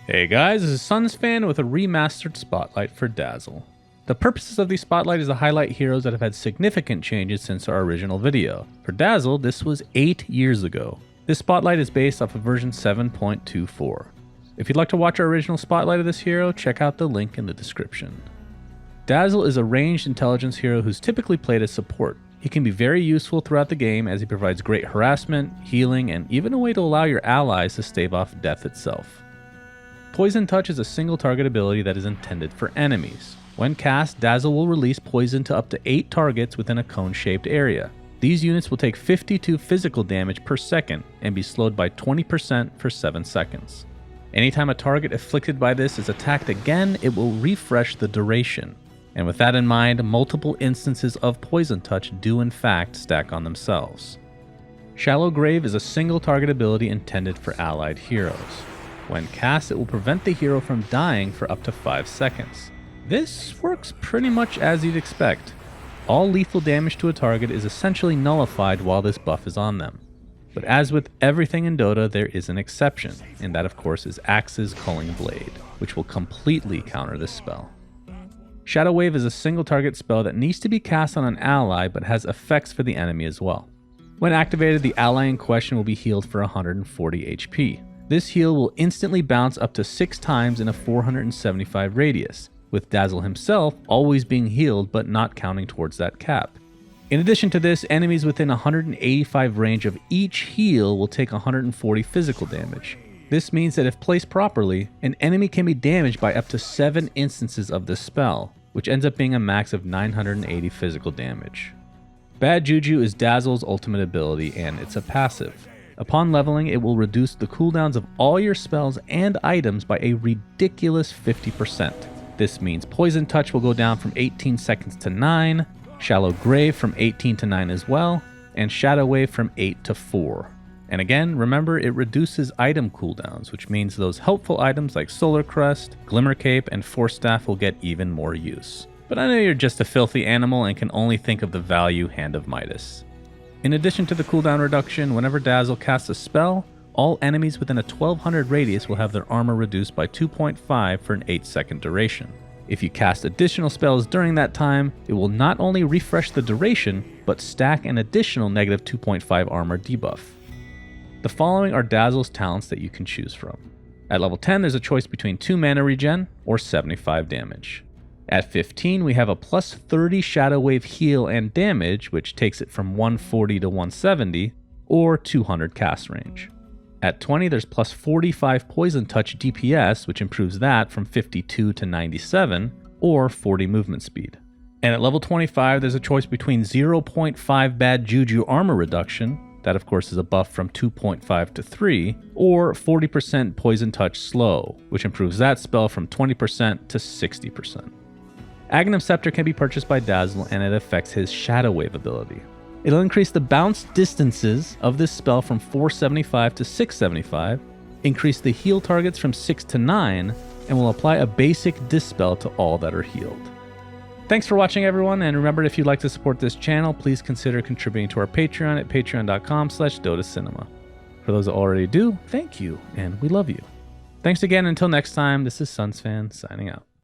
Hey guys, this is Sunsfan with a remastered spotlight for Dazzle. The purposes of the spotlight is to highlight heroes that have had significant changes since our original video. For Dazzle, this was 8 years ago. This spotlight is based off of version 7.24. If you'd like to watch our original spotlight of this hero, check out the link in the description. Dazzle is a ranged intelligence hero who's typically played as support. He can be very useful throughout the game as he provides great harassment, healing, and even a way to allow your allies to stave off death itself. Poison Touch is a single target ability that is intended for enemies. When cast, Dazzle will release poison to up to 8 targets within a cone-shaped area. These units will take 52 physical damage per second and be slowed by 20% for 7 seconds. Anytime a target afflicted by this is attacked again, it will refresh the duration. And with that in mind, multiple instances of Poison Touch do in fact stack on themselves. Shallow Grave is a single target ability intended for allied heroes. When cast, it will prevent the hero from dying for up to 5 seconds. This works pretty much as you'd expect. All lethal damage to a target is essentially nullified while this buff is on them. But as with everything in Dota, there is an exception, and that of course is Axe's Culling Blade, which will completely counter this spell. Shadow Wave is a single target spell that needs to be cast on an ally but has effects for the enemy as well. When activated, the ally in question will be healed for 140 HP. This heal will instantly bounce up to 6 times in a 475 radius, with Dazzle himself always being healed but not counting towards that cap. In addition to this, enemies within 185 range of each heal will take 140 physical damage. This means that if placed properly, an enemy can be damaged by up to 7 instances of this spell, which ends up being a max of 980 physical damage. Bad Juju is Dazzle's ultimate ability, and it's a passive. Upon leveling, it will reduce the cooldowns of all your spells and items by a ridiculous 50%. This means Poison Touch will go down from 18 seconds to 9, Shallow Grave from 18 to 9 as well, and Shadow Wave from 8 to 4. And again, remember, it reduces item cooldowns, which means those helpful items like Solar Crest, Glimmer Cape, and Force Staff will get even more use. But I know you're just a filthy animal and can only think of the value Hand of Midas. In addition to the cooldown reduction, whenever Dazzle casts a spell, all enemies within a 1200 radius will have their armor reduced by 2.5 for an 8-second duration. If you cast additional spells during that time, it will not only refresh the duration, but stack an additional negative 2.5 armor debuff. The following are Dazzle's talents that you can choose from. At level 10, there's a choice between 2 mana regen or 75 damage. At 15, we have a plus 30 Shadow Wave heal and damage, which takes it from 140 to 170, or 200 cast range. At 20, there's plus 45 Poison Touch DPS, which improves that from 52 to 97, or 40 movement speed. And at level 25, there's a choice between 0.5 Bad Juju armor reduction, that of course is a buff from 2.5 to 3, or 40% Poison Touch slow, which improves that spell from 20% to 60%. Aghanim Scepter can be purchased by Dazzle and it affects his Shadow Wave ability. It'll increase the bounce distances of this spell from 475 to 675, increase the heal targets from 6 to 9, and will apply a basic dispel to all that are healed. Thanks for watching everyone, and remember, if you'd like to support this channel, please consider contributing to our Patreon at patreon.com/DotaCinema. For those that already do, thank you, and we love you. Thanks again, until next time, this is Sunsfan signing out.